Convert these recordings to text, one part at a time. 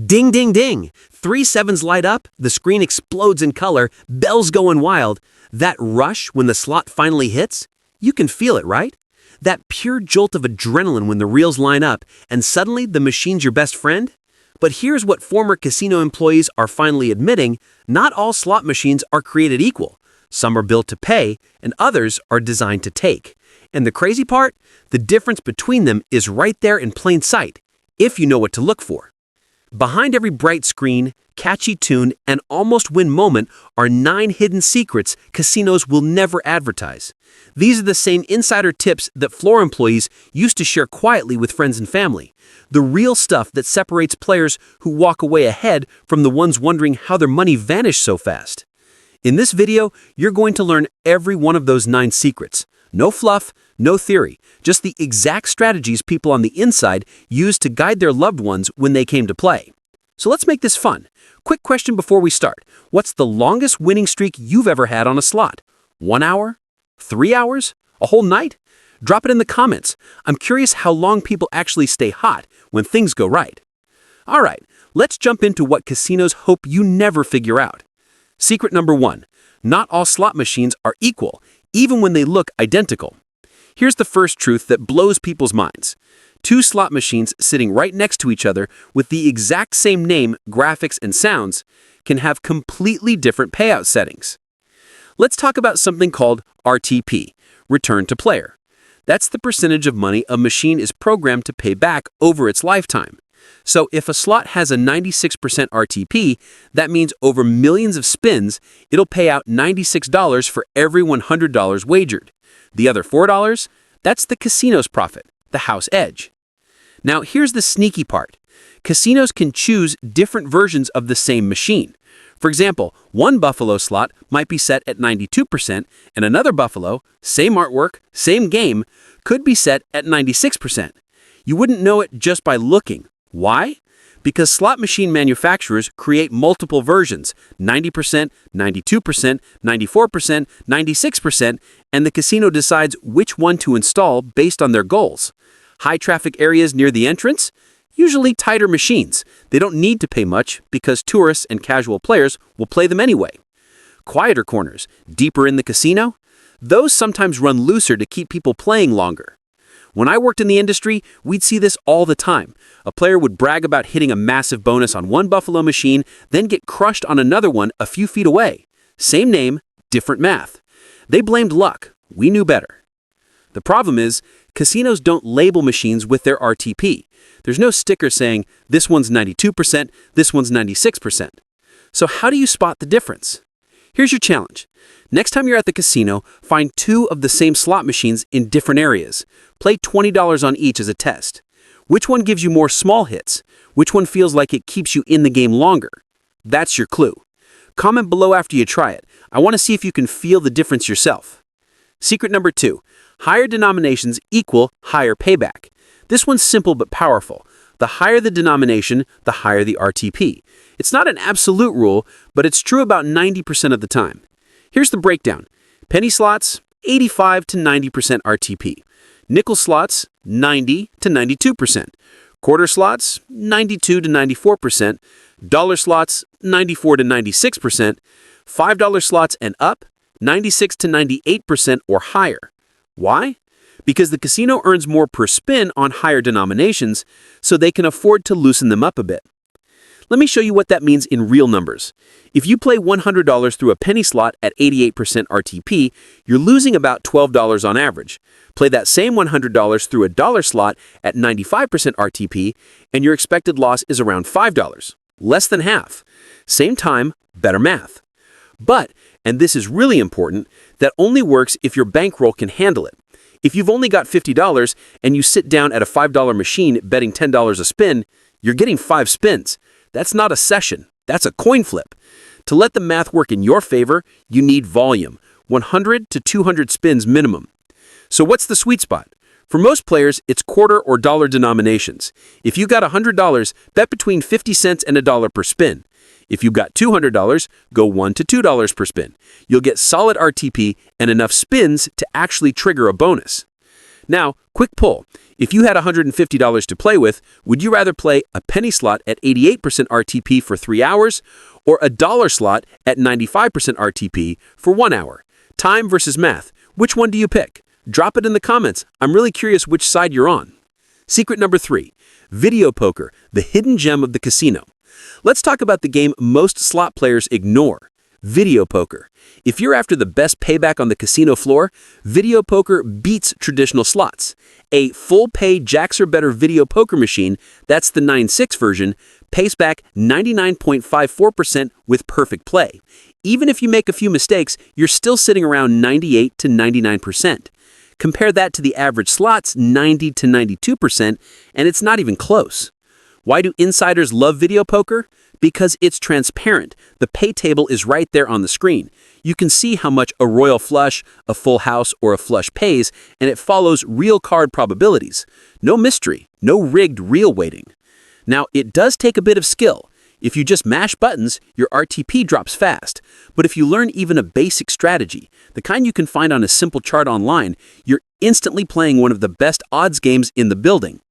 Ding, ding, ding! 3 sevens light up, the screen explodes in color, bells going wild. That rush when the slot finally hits? You can feel it, right? That pure jolt of adrenaline when the reels line up, and suddenly the machine's your best friend? But here's what former casino employees are finally admitting: not all slot machines are created equal. Some are built to pay, and others are designed to take. And the crazy part? The difference between them is right there in plain sight, if you know what to look for. Behind every bright screen, catchy tune, and almost win moment are 9 hidden secrets casinos will never advertise. These are the same insider tips that floor employees used to share quietly with friends and family. The real stuff that separates players who walk away ahead from the ones wondering how their money vanished so fast. In this video, you're going to learn every one of those 9 secrets. No fluff, no theory, just the exact strategies people on the inside used to guide their loved ones when they came to play. So let's make this fun. Quick question before we start. What's the longest winning streak you've ever had on a slot? 1 hour? 3 hours? A whole night? Drop it in the comments. I'm curious how long people actually stay hot when things go right. All right, let's jump into what casinos hope you never figure out. Secret number 1. Not all slot machines are equal, even when they look identical. Here's the first truth that blows people's minds. 2 slot machines sitting right next to each other with the exact same name, graphics, and sounds can have completely different payout settings. Let's talk about something called RTP, return to player. That's the percentage of money a machine is programmed to pay back over its lifetime. So if a slot has a 96% RTP, that means over millions of spins, it'll pay out $96 for every $100 wagered. The other $4, that's the casino's profit, the house edge. Now here's the sneaky part. Casinos can choose different versions of the same machine. For example, one Buffalo slot might be set at 92%, and another Buffalo, same artwork, same game, could be set at 96%. You wouldn't know it just by looking. Why? Because slot machine manufacturers create multiple versions, 90%, 92%, 94%, 96%, and the casino decides which one to install based on their goals. High traffic areas near the entrance? Usually tighter machines. They don't need to pay much because tourists and casual players will play them anyway. Quieter corners, deeper in the casino? Those sometimes run looser to keep people playing longer. When I worked in the industry, we'd see this all the time. A player would brag about hitting a massive bonus on one Buffalo machine, then get crushed on another one a few feet away. Same name, different math. They blamed luck. We knew better. The problem is, casinos don't label machines with their RTP. There's no sticker saying, this one's 92%, this one's 96%. So how do you spot the difference? Here's your challenge. Next time you're at the casino, find 2 of the same slot machines in different areas. Play $20 on each as a test. Which one gives you more small hits? Which one feels like it keeps you in the game longer? That's your clue. Comment below after you try it. I want to see if you can feel the difference yourself. Secret number 2. Higher denominations equal higher payback. This one's simple but powerful. The higher the denomination, the higher the RTP. It's not an absolute rule, but it's true about 90% of the time. Here's the breakdown. Penny slots, 85 to 90% RTP. Nickel slots, 90 to 92%. Quarter slots, 92 to 94%. Dollar slots, 94 to 96%. $5 slots and up, 96 to 98% or higher. Why? Because the casino earns more per spin on higher denominations, so they can afford to loosen them up a bit. Let me show you what that means in real numbers. If you play $100 through a penny slot at 88% RTP, you're losing about $12 on average. Play that same $100 through a dollar slot at 95% RTP, and your expected loss is around $5, less than half. Same time, better math. But, and this is really important, that only works if your bankroll can handle it. If you've only got $50 and you sit down at a $5 machine betting $10 a spin, you're getting 5 spins. That's not a session, that's a coin flip. To let the math work in your favor, you need volume, 100 to 200 spins minimum. So what's the sweet spot? For most players, it's quarter or dollar denominations. If you got $100, bet between 50 cents and $1 per spin. If you got $200, go $1 to $2 per spin. You'll get solid RTP and enough spins to actually trigger a bonus. Now, quick poll. If you had $150 to play with, would you rather play a penny slot at 88% RTP for 3 hours or a dollar slot at 95% RTP for 1 hour? Time versus math. Which one do you pick? Drop it in the comments. I'm really curious which side you're on. Secret number 3. Video poker, the hidden gem of the casino. Let's talk about the game most slot players ignore. Video poker. If you're after the best payback on the casino floor, video poker beats traditional slots. A full-pay jacks or better video poker machine, that's the 9.6 version, pays back 99.54% with perfect play. Even if you make a few mistakes, you're still sitting around 98 to 99%. Compare that to the average slots, 90 to 92%, and it's not even close. Why do insiders love video poker? Because it's transparent. The pay table is right there on the screen. You can see how much a royal flush, a full house, or a flush pays, and it follows real card probabilities. No mystery, no rigged real weighting. Now, it does take a bit of skill. If you just mash buttons, your RTP drops fast. But if you learn even a basic strategy, the kind you can find on a simple chart online, you're instantly playing one of the best odds games in the building.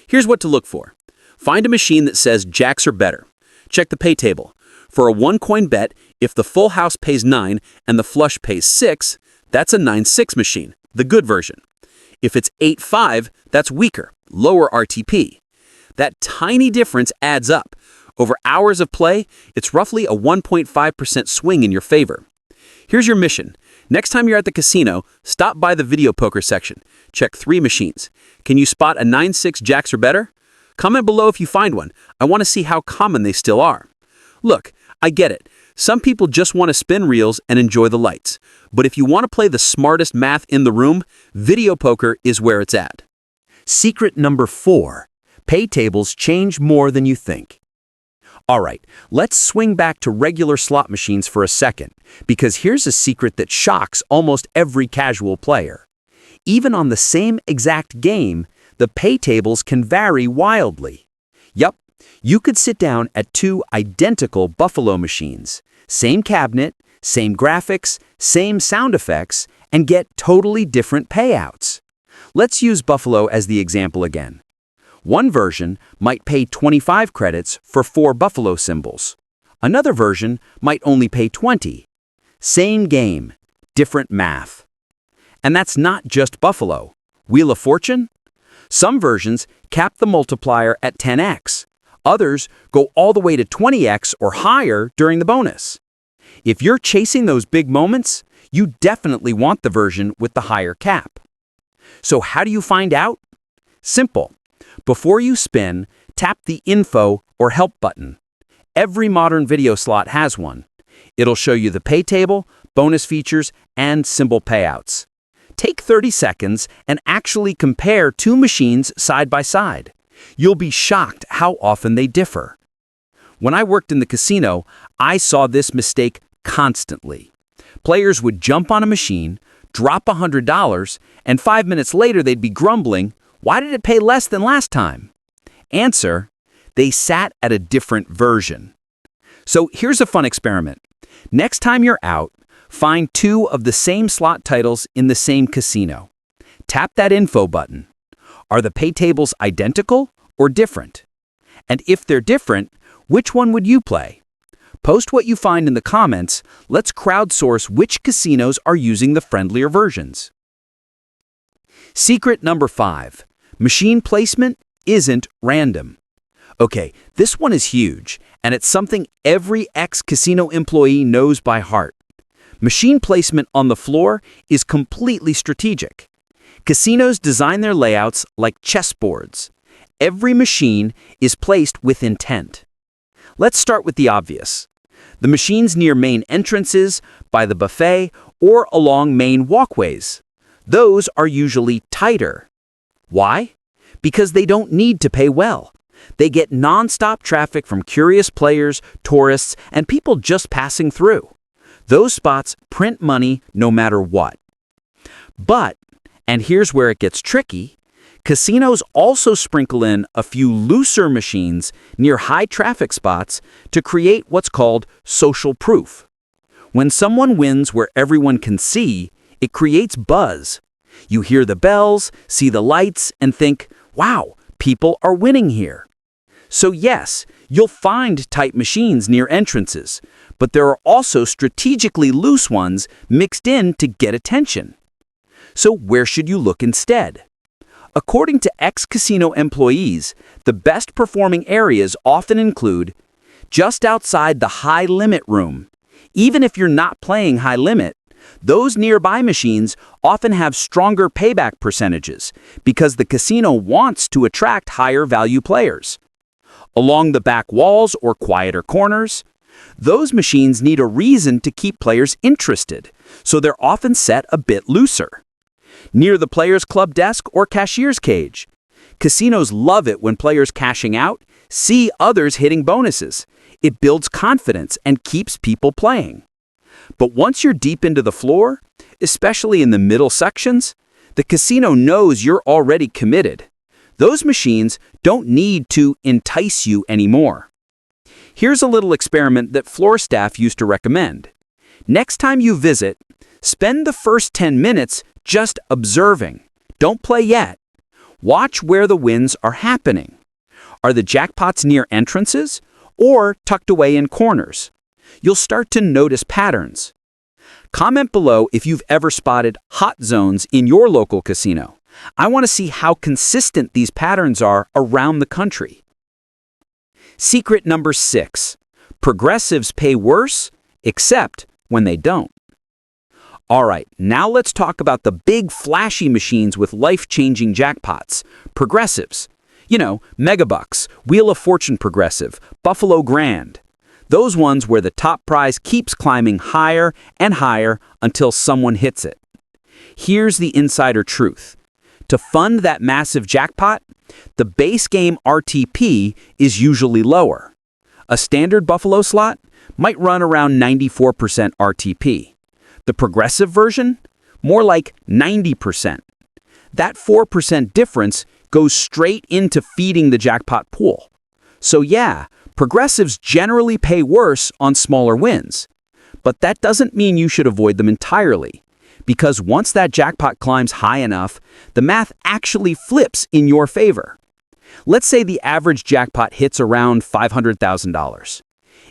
Here's what to look for. Find a machine that says jacks or better. Check the pay table. For a 1-coin bet, if the full house pays 9 and the flush pays 6, that's a 9.6 machine, the good version. If it's 8.5, that's weaker, lower RTP. That tiny difference adds up. Over hours of play, it's roughly a 1.5% swing in your favor. Here's your mission. Next time you're at the casino, stop by the video poker section. Check 3 machines. Can you spot a 9.6 jacks or better? Comment below if you find one. I want to see how common they still are. Look, I get it. Some people just want to spin reels and enjoy the lights. But if you want to play the smartest math in the room, video poker is where it's at. Secret number 4. Pay tables change more than you think. All right, let's swing back to regular slot machines for a second, because here's a secret that shocks almost every casual player. Even on the same exact game, the pay tables can vary wildly. Yup, you could sit down at 2 identical Buffalo machines, same cabinet, same graphics, same sound effects, and get totally different payouts. Let's use Buffalo as the example again. One version might pay 25 credits for 4 Buffalo symbols. Another version might only pay 20. Same game, different math. And that's not just Buffalo. Wheel of Fortune? Some versions cap the multiplier at 10x. Others go all the way to 20x or higher during the bonus. If you're chasing those big moments, you definitely want the version with the higher cap. So how do you find out? Simple. Before you spin, tap the Info or Help button. Every modern video slot has one. It'll show you the pay table, bonus features, and symbol payouts. Take 30 seconds and actually compare 2 machines side by side. You'll be shocked how often they differ. When I worked in the casino, I saw this mistake constantly. Players would jump on a machine, drop $100, and 5 minutes later they'd be grumbling, "Why did it pay less than last time?" Answer: they sat at a different version. So here's a fun experiment. Next time you're out, find 2 of the same slot titles in the same casino. Tap that Info button. Are the pay tables identical or different? And if they're different, which one would you play? Post what you find in the comments. Let's crowdsource which casinos are using the friendlier versions. Secret number 5. Machine placement isn't random. Okay, this one is huge, and it's something every ex-casino employee knows by heart. Machine placement on the floor is completely strategic. Casinos design their layouts like chessboards. Every machine is placed with intent. Let's start with the obvious. The machines near main entrances, by the buffet, or along main walkways. Those are usually tighter. Why? Because they don't need to pay well. They get non-stop traffic from curious players, tourists, and people just passing through. Those spots print money no matter what. But, and here's where it gets tricky, casinos also sprinkle in a few looser machines near high traffic spots to create what's called social proof. When someone wins where everyone can see, it creates buzz. You hear the bells, see the lights, and think, wow, people are winning here. So yes, you'll find tight machines near entrances, but there are also strategically loose ones mixed in to get attention. So where should you look instead? According to ex-casino employees, the best performing areas often include just outside the high limit room. Even if you're not playing high limit, those nearby machines often have stronger payback percentages because the casino wants to attract higher value players. Along the back walls or quieter corners, those machines need a reason to keep players interested, so they're often set a bit looser. Near the players' club desk or cashier's cage, casinos love it when players cashing out see others hitting bonuses. It builds confidence and keeps people playing. But once you're deep into the floor, especially in the middle sections, the casino knows you're already committed. Those machines don't need to entice you anymore. Here's a little experiment that floor staff used to recommend. Next time you visit, spend the first 10 minutes just observing. Don't play yet. Watch where the wins are happening. Are the jackpots near entrances or tucked away in corners? You'll start to notice patterns. Comment below if you've ever spotted hot zones in your local casino. I want to see how consistent these patterns are around the country. Secret number 6. Progressives pay worse, except when they don't. All right, now let's talk about the big flashy machines with life-changing jackpots. Progressives. You know, Megabucks, Wheel of Fortune Progressive, Buffalo Grand. Those ones where the top prize keeps climbing higher and higher until someone hits it. Here's the insider truth. To fund that massive jackpot, the base game RTP is usually lower. A standard Buffalo slot might run around 94% RTP. The progressive version? More like 90%. That 4% difference goes straight into feeding the jackpot pool. So yeah, progressives generally pay worse on smaller wins. But that doesn't mean you should avoid them entirely. Because once that jackpot climbs high enough, the math actually flips in your favor. Let's say the average jackpot hits around $500,000.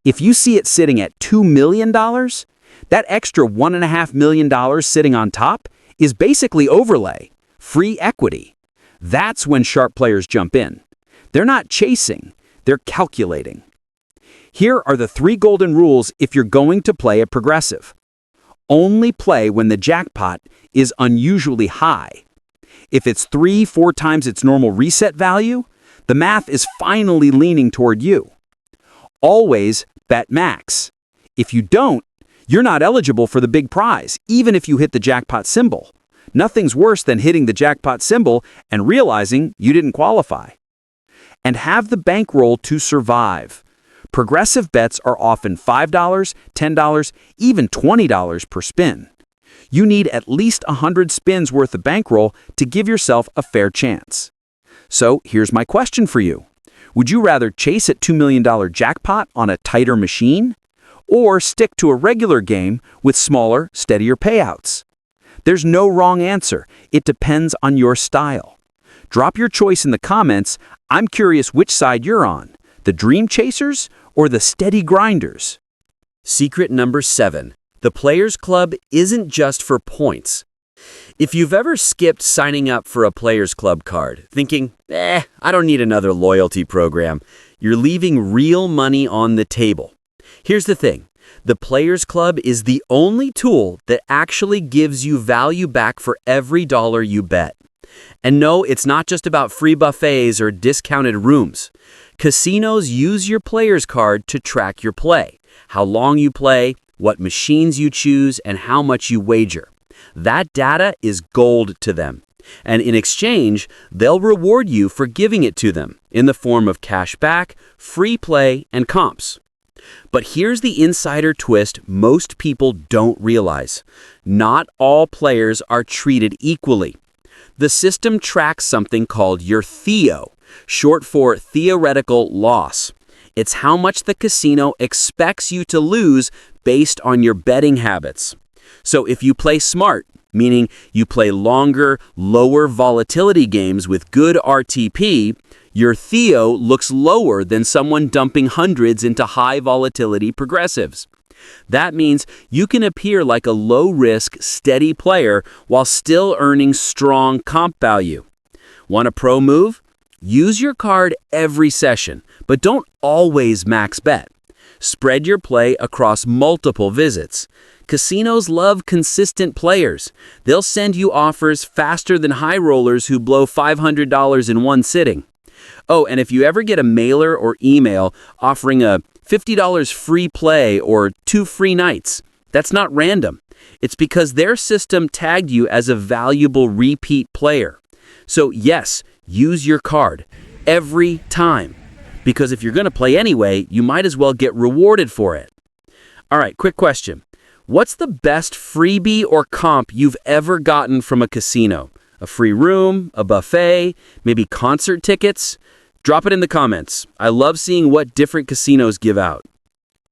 If you see it sitting at $2 million, that extra $1.5 million sitting on top is basically overlay, free equity. That's when sharp players jump in. They're not chasing, they're calculating. Here are the 3 golden rules if you're going to play a progressive. Only play when the jackpot is unusually high. If it's 3-4 times its normal reset value, the math is finally leaning toward you. Always bet max. If you don't, you're not eligible for the big prize, even if you hit the jackpot symbol. Nothing's worse than hitting the jackpot symbol and realizing you didn't qualify. And have the bankroll to survive. Progressive bets are often $5, $10, even $20 per spin. You need at least 100 spins worth of bankroll to give yourself a fair chance. So here's my question for you. Would you rather chase a $2 million jackpot on a tighter machine? Or stick to a regular game with smaller, steadier payouts? There's no wrong answer. It depends on your style. Drop your choice in the comments. I'm curious which side you're on, the dream chasers or the steady grinders. Secret number 7. The Players Club isn't just for points. If you've ever skipped signing up for a Players Club card, thinking, I don't need another loyalty program, you're leaving real money on the table. Here's the thing. The Players Club is the only tool that actually gives you value back for every dollar you bet. And no, it's not just about free buffets or discounted rooms. Casinos use your Players card to track your play, how long you play, what machines you choose, and how much you wager. That data is gold to them. And in exchange, they'll reward you for giving it to them in the form of cash back, free play, and comps. But here's the insider twist most people don't realize. Not all players are treated equally. The system tracks something called your theo, short for theoretical loss. It's how much the casino expects you to lose based on your betting habits. So if you play smart, meaning you play longer, lower volatility games with good RTP, your Theo looks lower than someone dumping hundreds into high volatility progressives. That means you can appear like a low-risk, steady player while still earning strong comp value. Want a pro move? Use your card every session, but don't always max bet. Spread your play across multiple visits. Casinos love consistent players. They'll send you offers faster than high rollers who blow $500 in one sitting. Oh, and if you ever get a mailer or email offering a $50 free play or 2 free nights, that's not random. It's because their system tagged you as a valuable repeat player. So yes, use your card every time. Because if you're going to play anyway, you might as well get rewarded for it. All right, quick question. What's the best freebie or comp you've ever gotten from a casino? A free room, a buffet, maybe concert tickets? Drop it in the comments. I love seeing what different casinos give out.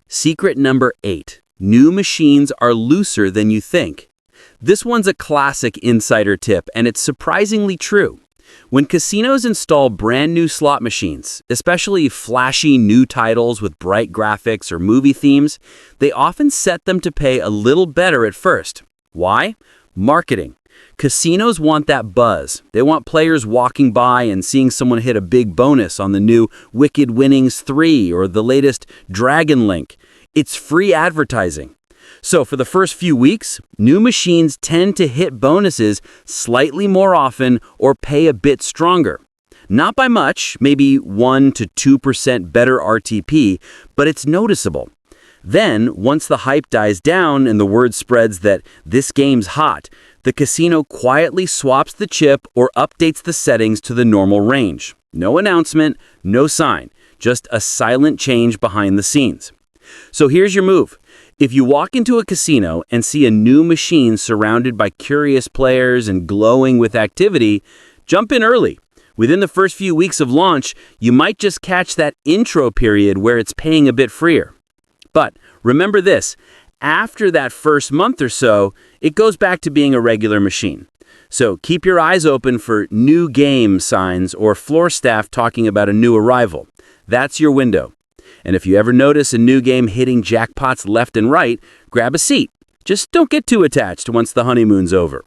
Secret number 8. New machines are looser than you think. This one's a classic insider tip, and it's surprisingly true. When casinos install brand new slot machines, especially flashy new titles with bright graphics or movie themes, they often set them to pay a little better at first. Why? Marketing. Casinos want that buzz. They want players walking by and seeing someone hit a big bonus on the new Wicked Winnings 3 or the latest Dragon Link. It's free advertising. So for the first few weeks, new machines tend to hit bonuses slightly more often or pay a bit stronger. Not by much, maybe 1 to 2% better RTP, but it's noticeable. Then, once the hype dies down and the word spreads that this game's hot, the casino quietly swaps the chip or updates the settings to the normal range. No announcement, no sign, just a silent change behind the scenes. So here's your move. If you walk into a casino and see a new machine surrounded by curious players and glowing with activity, jump in early. Within the first few weeks of launch, you might just catch that intro period where it's paying a bit freer. But remember this, after that first month or so, it goes back to being a regular machine. So keep your eyes open for new game signs or floor staff talking about a new arrival. That's your window. And if you ever notice a new game hitting jackpots left and right, grab a seat. Just don't get too attached once the honeymoon's over.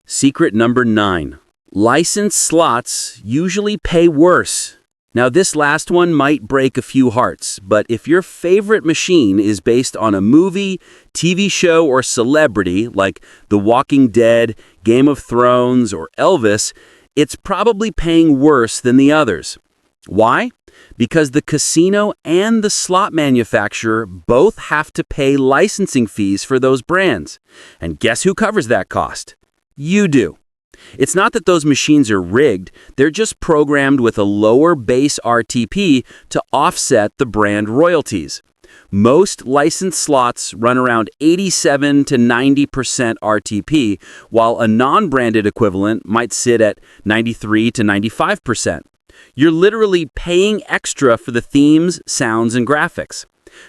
Secret number 9. Licensed slots usually pay worse. Now this last one might break a few hearts, but if your favorite machine is based on a movie, TV show, or celebrity like The Walking Dead, Game of Thrones, or Elvis, it's probably paying worse than the others. Why? Because the casino and the slot manufacturer both have to pay licensing fees for those brands. And guess who covers that cost? You do. It's not that those machines are rigged, they're just programmed with a lower base RTP to offset the brand royalties. Most licensed slots run around 87 to 90% RTP, while a non-branded equivalent might sit at 93 to 95%. You're literally paying extra for the themes, sounds, and graphics.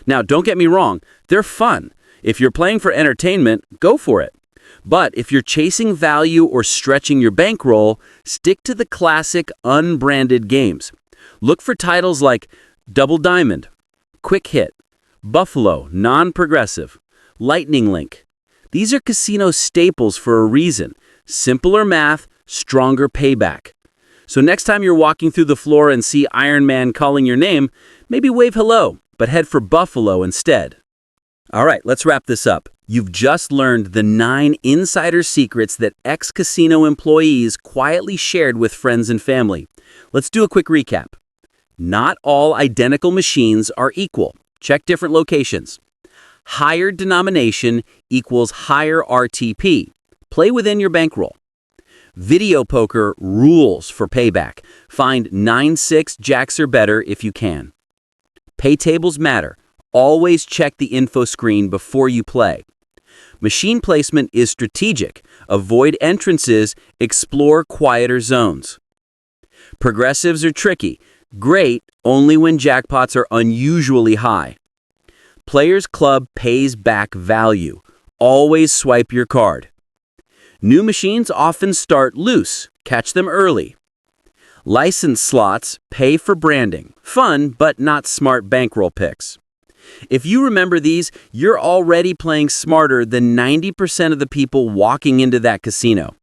Now, don't get me wrong, they're fun. If you're playing for entertainment, go for it. But if you're chasing value or stretching your bankroll, stick to the classic unbranded games. Look for titles like Double Diamond, Quick Hit, Buffalo, Non-Progressive, Lightning Link. These are casino staples for a reason. Simpler math, stronger payback. So next time you're walking through the floor and see Iron Man calling your name, maybe wave hello, but head for Buffalo instead. All right, let's wrap this up. You've just learned the 9 insider secrets that ex-casino employees quietly shared with friends and family. Let's do a quick recap. Not all identical machines are equal. Check different locations. Higher denomination equals higher RTP. Play within your bankroll. Video poker rules for payback. Find 9-6 jacks or better if you can. Pay tables matter. Always check the info screen before you play. Machine placement is strategic. Avoid entrances, explore quieter zones. Progressives are tricky. Great only when jackpots are unusually high. Players Club pays back value. Always swipe your card. New machines often start loose. Catch them early. Licensed slots pay for branding. Fun, but not smart bankroll picks. If you remember these, you're already playing smarter than 90% of the people walking into that casino.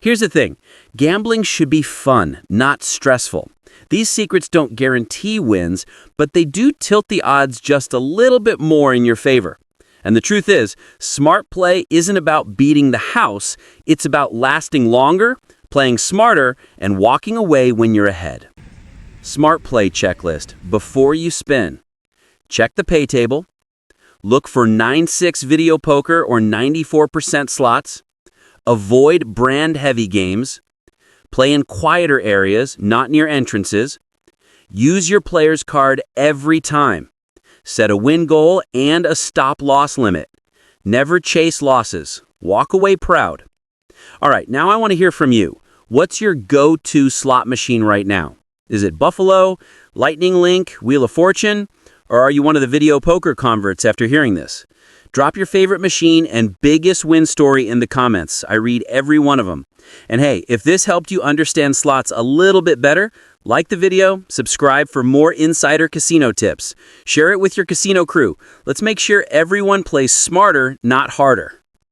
Here's the thing. Gambling should be fun, not stressful. These secrets don't guarantee wins, but they do tilt the odds just a little bit more in your favor. And the truth is, smart play isn't about beating the house, it's about lasting longer, playing smarter, and walking away when you're ahead. Smart play checklist before you spin. Check the pay table. Look for 9-6 video poker or 94% slots. Avoid brand-heavy games. Play in quieter areas, not near entrances. Use your player's card every time. Set a win goal and a stop-loss limit. Never chase losses. Walk away proud. All right, now I want to hear from you. What's your go-to slot machine right now? Is it Buffalo, Lightning Link, Wheel of Fortune, or are you one of the video poker converts after hearing this? Drop your favorite machine and biggest win story in the comments. I read every one of them. And hey, if this helped you understand slots a little bit better, like the video, subscribe for more insider casino tips. Share it with your casino crew. Let's make sure everyone plays smarter, not harder.